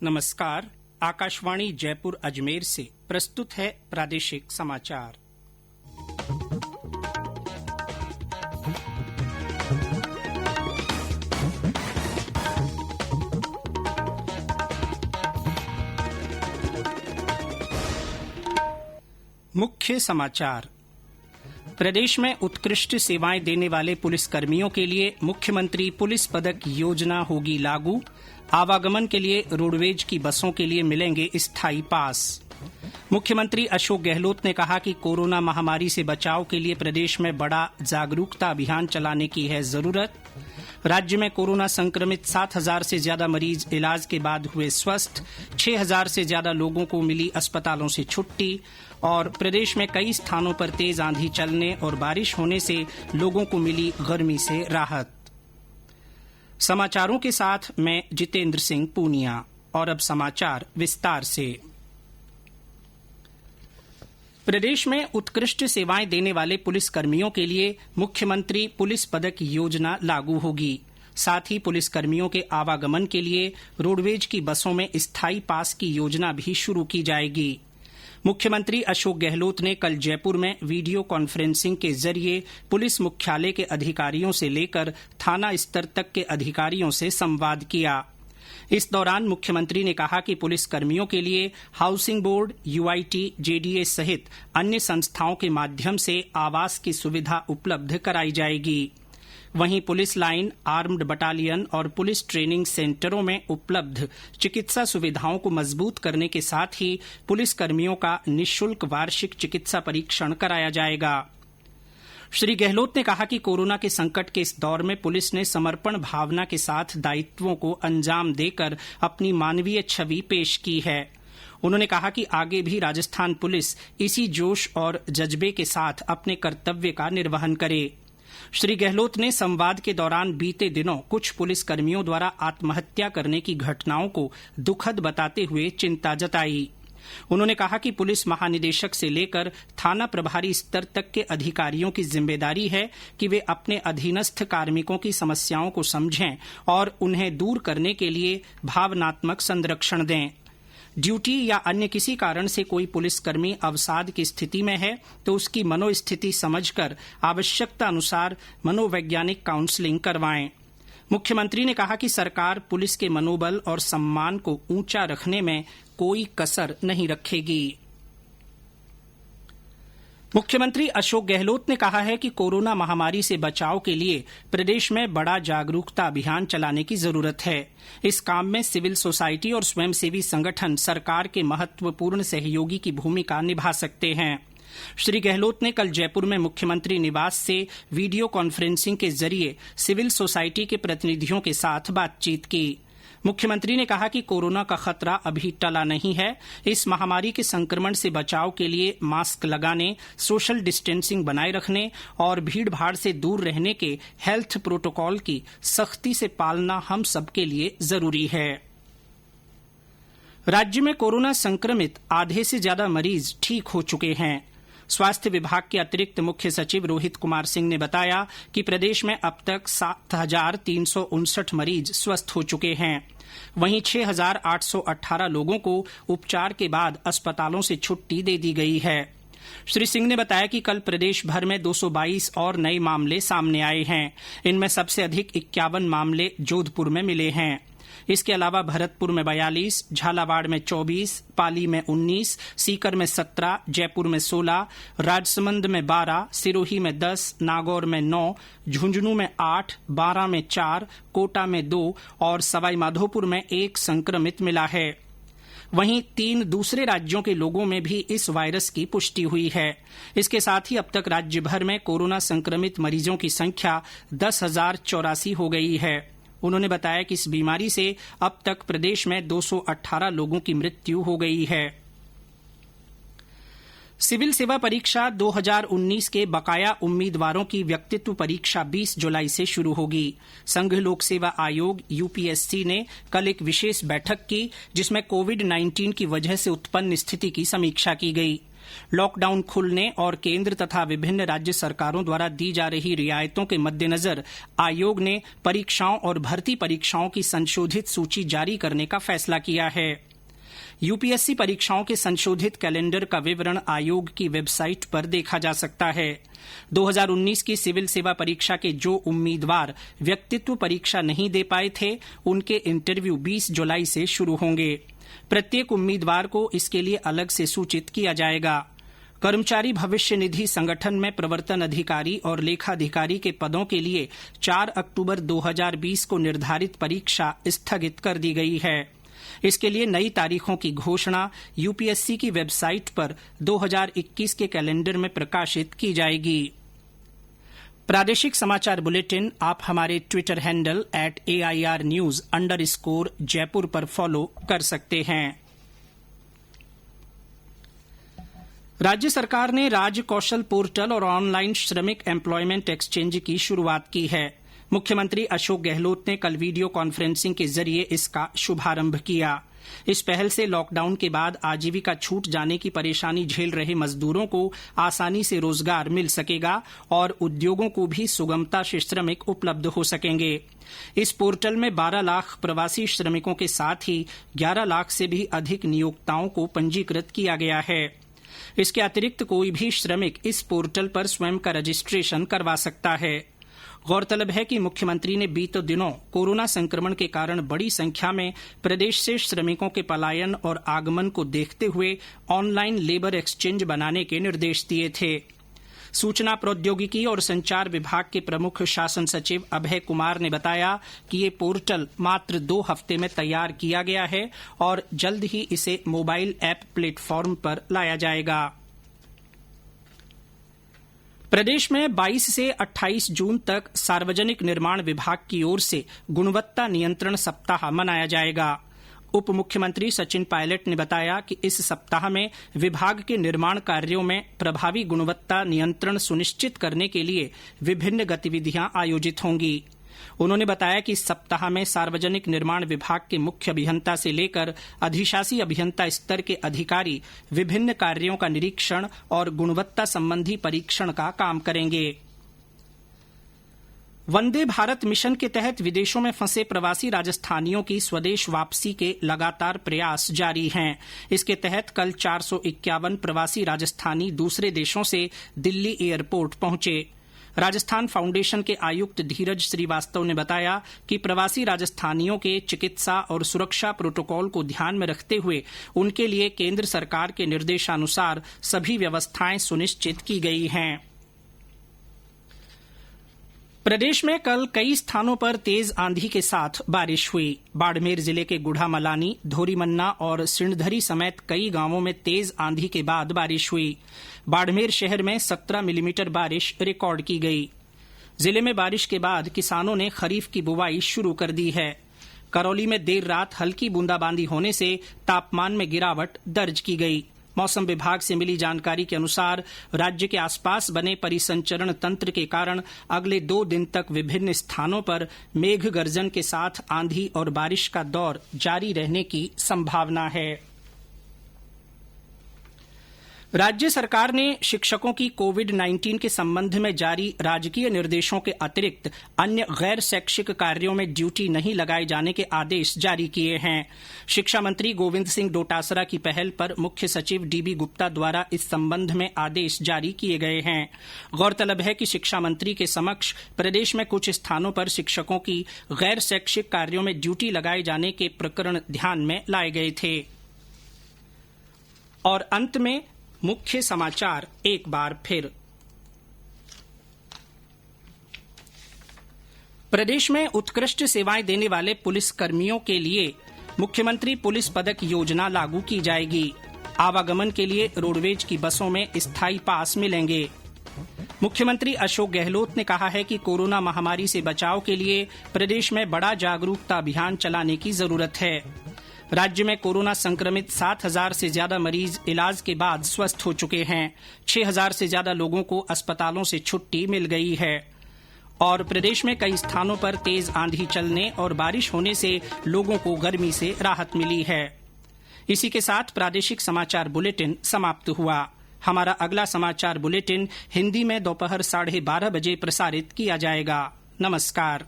नमस्कार। आकाशवाणी जयपुर अजमेर से प्रस्तुत है प्रादेशिक समाचार। मुख्य समाचार। प्रदेश में उत्कृष्ट सेवाएं देने वाले पुलिसकर्मियों के लिए मुख्यमंत्री पुलिस पदक योजना होगी लागू। आवागमन के लिए रोडवेज की बसों के लिए मिलेंगे स्थायी पास। मुख्यमंत्री अशोक गहलोत ने कहा कि कोरोना महामारी से बचाव के लिए प्रदेश में बड़ा जागरूकता अभियान चलाने की है जरूरत। राज्य में कोरोना संक्रमित 7,000 से ज्यादा मरीज इलाज के बाद हुए स्वस्थ। 6,000 से ज्यादा लोगों को मिली अस्पतालों से छुट्टी। और प्रदेश में कई स्थानों पर तेज आंधी चलने और बारिश होने से लोगों को मिली गर्मी से राहत। समाचारों के साथ मैं जितेंद्र सिंह पूनिया। और अब समाचार विस्तार से। प्रदेश में उत्कृष्ट सेवाएं देने वाले पुलिसकर्मियों के लिए मुख्यमंत्री पुलिस पदक योजना लागू होगी। साथ ही पुलिसकर्मियों के आवागमन के लिए रोडवेज की बसों में स्थायी पास की योजना भी शुरू की जाएगी। मुख्यमंत्री अशोक गहलोत ने कल जयपुर में वीडियो कॉन्फ्रेंसिंग के जरिए पुलिस मुख्यालय के अधिकारियों से लेकर थाना स्तर तक के अधिकारियों से संवाद किया। इस दौरान मुख्यमंत्री ने कहा कि पुलिसकर्मियों के लिए हाउसिंग बोर्ड, यूआईटी, जेडीए सहित अन्य संस्थाओं के माध्यम से आवास की सुविधा उपलब्ध कराई जाएगी। वहीं पुलिस लाइन, आर्म्ड बटालियन और पुलिस ट्रेनिंग सेंटरों में उपलब्ध चिकित्सा सुविधाओं को मजबूत करने के साथ ही पुलिसकर्मियों का निःशुल्क वार्षिक चिकित्सा परीक्षण कराया जाएगा। श्री गहलोत ने कहा कि कोरोना के संकट के इस दौर में पुलिस ने समर्पण भावना के साथ दायित्वों को अंजाम देकर अपनी मानवीय छवि पेश की है। उन्होंने कहा कि आगे भी राजस्थान पुलिस इसी जोश और जज्बे के साथ अपने कर्तव्य का निर्वहन करे। श्री गहलोत ने संवाद के दौरान बीते दिनों कुछ पुलिसकर्मियों द्वारा आत्महत्या करने की घटनाओं को दुखद बताते हुए चिंता जताई। उन्होंने कहा कि पुलिस महानिदेशक से लेकर थाना प्रभारी स्तर तक के अधिकारियों की जिम्मेदारी है कि वे अपने अधीनस्थ कार्मिकों की समस्याओं को समझें और उन्हें दूर करने के लिए भावनात्मक संरक्षण दें। ड्यूटी या अन्य किसी कारण से कोई पुलिसकर्मी अवसाद की स्थिति में है तो उसकी मनोस्थिति समझकर आवश्यकता अनुसार मनोवैज्ञानिक काउंसलिंग करवाएं। मुख्यमंत्री ने कहा कि सरकार पुलिस के मनोबल और सम्मान को ऊंचा रखने में कोई कसर नहीं रखेगी। मुख्यमंत्री अशोक गहलोत ने कहा है कि कोरोना महामारी से बचाव के लिए प्रदेश में बड़ा जागरूकता अभियान चलाने की जरूरत है। इस काम में सिविल सोसाइटी और स्वयंसेवी संगठन सरकार के महत्वपूर्ण सहयोगी की भूमिका निभा सकते हैं। श्री गहलोत ने कल जयपुर में मुख्यमंत्री निवास से वीडियो कॉन्फ्रेंसिंग के जरिए सिविल सोसाइटी के प्रतिनिधियों के साथ बातचीत की। मुख्यमंत्री ने कहा कि कोरोना का खतरा अभी टला नहीं है। इस महामारी के संक्रमण से बचाव के लिए मास्क लगाने, सोशल डिस्टेंसिंग बनाए रखने और भीड़भाड़ से दूर रहने के हेल्थ प्रोटोकॉल की सख्ती से पालना हम सबके लिए जरूरी है। राज्य में कोरोना संक्रमित आधे से ज्यादा मरीज ठीक हो चुके हैं। स्वास्थ्य विभाग के अतिरिक्त मुख्य सचिव रोहित कुमार सिंह ने बताया कि प्रदेश में अब तक 7,359 मरीज स्वस्थ हो चुके हैं। वहीं 6,818 लोगों को उपचार के बाद अस्पतालों से छुट्टी दे दी गई है। श्री सिंह ने बताया कि कल प्रदेश भर में 222 और नए मामले सामने आए हैं। इनमें सबसे अधिक 51 मामले जोधपुर में मिले हैं। इसके अलावा भरतपुर में 42, झालावाड़ में 24, पाली में 19, सीकर में 17, जयपुर में 16, राजसमंद में 12, सिरोही में 10, नागौर में 9, झुंझुनू में 8, बारां में 4, कोटा में 2 और सवाईमाधोपुर में 1 संक्रमित मिला है। वहीं 3 दूसरे राज्यों के लोगों में भी इस वायरस की पुष्टि हुई है। इसके साथ ही अब तक राज्य भर में कोरोना संक्रमित मरीजों की संख्या 10,084 हो गई है। उन्होंने बताया कि इस बीमारी से अब तक प्रदेश में 218 लोगों की मृत्यु हो गई है। सिविल सेवा परीक्षा 2019 के बकाया उम्मीदवारों की व्यक्तित्व परीक्षा 20 जुलाई से शुरू होगी। संघ लोक सेवा आयोग यूपीएससी ने कल एक विशेष बैठक की जिसमें कोविड-19 की वजह से उत्पन्न स्थिति की समीक्षा की गई। लॉकडाउन खुलने और केंद्र तथा विभिन्न राज्य सरकारों द्वारा दी जा रही रियायतों के मद्देनजर आयोग ने परीक्षाओं और भर्ती परीक्षाओं की संशोधित सूची जारी करने का फैसला किया है। यूपीएससी परीक्षाओं के संशोधित कैलेंडर का विवरण आयोग की वेबसाइट पर देखा जा सकता है। 2019 की सिविल सेवा परीक्षा के जो उम्मीदवार व्यक्तित्व परीक्षा नहीं दे पाए थे, उनके इंटरव्यू 20 जुलाई से शुरू होंगे। प्रत्येक उम्मीदवार को इसके लिए अलग से सूचित किया जाएगा। कर्मचारी भविष्य निधि संगठन में प्रवर्तन अधिकारी और लेखाधिकारी के पदों के लिए 4 अक्टूबर 2020 को निर्धारित परीक्षा स्थगित कर दी गई है। इसके लिए नई तारीखों की घोषणा यूपीएससी की वेबसाइट पर 2021 के कैलेंडर में प्रकाशित की जाएगी। प्रादेशिक समाचार बुलेटिन आप हमारे ट्विटर हैंडल @AIRnews_जयपुर पर फॉलो कर सकते हैं। राज्य सरकार ने राज्य कौशल पोर्टल और ऑनलाइन श्रमिक एम्प्लॉयमेंट एक्सचेंज की शुरूआत की है। मुख्यमंत्री अशोक गहलोत ने कल वीडियो कॉन्फ्रेंसिंग के जरिए इसका शुभारंभ किया। इस पहल से लॉकडाउन के बाद आजीविका छूट जाने की परेशानी झेल रहे मजदूरों को आसानी से रोजगार मिल सकेगा और उद्योगों को भी सुगमता से श्रमिक उपलब्ध हो सकेंगे। इस पोर्टल में 12 लाख प्रवासी श्रमिकों के साथ ही 11 लाख से भी अधिक नियोक्ताओं को पंजीकृत किया गया है। इसके अतिरिक्त कोई भी श्रमिक इस पोर्टल पर स्वयं का रजिस्ट्रेशन करवा सकता है। गौरतलब है कि मुख्यमंत्री ने बीते दिनों कोरोना संक्रमण के कारण बड़ी संख्या में प्रदेश से श्रमिकों के पलायन और आगमन को देखते हुए ऑनलाइन लेबर एक्सचेंज बनाने के निर्देश दिए थे। सूचना प्रौद्योगिकी और संचार विभाग के प्रमुख शासन सचिव अभय कुमार ने बताया कि ये पोर्टल मात्र 2 हफ्ते में तैयार किया गया है और जल्द ही इसे मोबाइल ऐप प्लेटफॉर्म पर लाया जाएगा। प्रदेश में 22 से 28 जून तक सार्वजनिक निर्माण विभाग की ओर से गुणवत्ता नियंत्रण सप्ताह मनाया जाएगा। उप मुख्यमंत्री सचिन पायलट ने बताया कि इस सप्ताह में विभाग के निर्माण कार्यों में प्रभावी गुणवत्ता नियंत्रण सुनिश्चित करने के लिए विभिन्न गतिविधियां आयोजित होंगी। उन्होंने बताया कि इस सप्ताह में सार्वजनिक निर्माण विभाग के मुख्य अभियंता से लेकर अधिशासी अभियंता स्तर के अधिकारी विभिन्न कार्यों का निरीक्षण और गुणवत्ता संबंधी परीक्षण का काम करेंगे। वंदे भारत मिशन के तहत विदेशों में फंसे प्रवासी राजस्थानियों की स्वदेश वापसी के लगातार प्रयास जारी हैं। इसके तहत कल 451 प्रवासी राजस्थानी दूसरे देशों से दिल्ली एयरपोर्ट पहुंचे। राजस्थान फाउंडेशन के आयुक्त धीरज श्रीवास्तव ने बताया कि प्रवासी राजस्थानियों के चिकित्सा और सुरक्षा प्रोटोकॉल को ध्यान में रखते हुए उनके लिए केंद्र सरकार के निर्देशानुसार सभी व्यवस्थाएं सुनिश्चित की गई हैं। प्रदेश में कल कई स्थानों पर तेज आंधी के साथ बारिश हुई। बाड़मेर जिले के गुढ़ामलानी, धोरीमन्ना और सिणधरी समेत कई गांवों में तेज आंधी के बाद बारिश हुई। बाड़मेर शहर में 17 मिलीमीटर बारिश रिकॉर्ड की गई। जिले में बारिश के बाद किसानों ने खरीफ की बुवाई शुरू कर दी है। करौली में देर रात हल्की बूंदाबांदी होने से तापमान में गिरावट दर्ज की गई। मौसम विभाग से मिली जानकारी के अनुसार राज्य के आसपास बने परिसंचरण तंत्र के कारण अगले 2 दिन तक विभिन्न स्थानों पर मेघ गर्जन के साथ आंधी और बारिश का दौर जारी रहने की संभावना है। राज्य सरकार ने शिक्षकों की कोविड-19 के संबंध में जारी राजकीय निर्देशों के अतिरिक्त अन्य गैर शैक्षिक कार्यों में ड्यूटी नहीं लगाए जाने के आदेश जारी किए हैं। शिक्षा मंत्री गोविंद सिंह डोटासरा की पहल पर मुख्य सचिव डीबी गुप्ता द्वारा इस संबंध में आदेश जारी किए गए हैं। गौरतलब है कि शिक्षा मंत्री के समक्ष प्रदेश में कुछ स्थानों पर शिक्षकों की गैर शैक्षिक कार्यों में ड्यूटी लगाए जाने के प्रकरण ध्यान में लाए गए थे। और अंत में मुख्य समाचार एक बार फिर। प्रदेश में उत्कृष्ट सेवाएं देने वाले पुलिस कर्मियों के लिए मुख्यमंत्री पुलिस पदक योजना लागू की जाएगी। आवागमन के लिए रोडवेज की बसों में स्थायी पास मिलेंगे। मुख्यमंत्री अशोक गहलोत ने कहा है कि कोरोना महामारी से बचाव के लिए प्रदेश में बड़ा जागरूकता अभियान चलाने की जरूरत है। राज्य में कोरोना संक्रमित 7,000 से ज्यादा मरीज इलाज के बाद स्वस्थ हो चुके हैं। 6,000 से ज्यादा लोगों को अस्पतालों से छुट्टी मिल गई है। और प्रदेश में कई स्थानों पर तेज आंधी चलने और बारिश होने से लोगों को गर्मी से राहत मिली है। इसी के साथ प्रादेशिक समाचार बुलेटिन समाप्त हुआ। हमारा अगला समाचार बुलेटिन हिन्दी में दोपहर 12:30 बजे प्रसारित किया जाएगा। नमस्कार।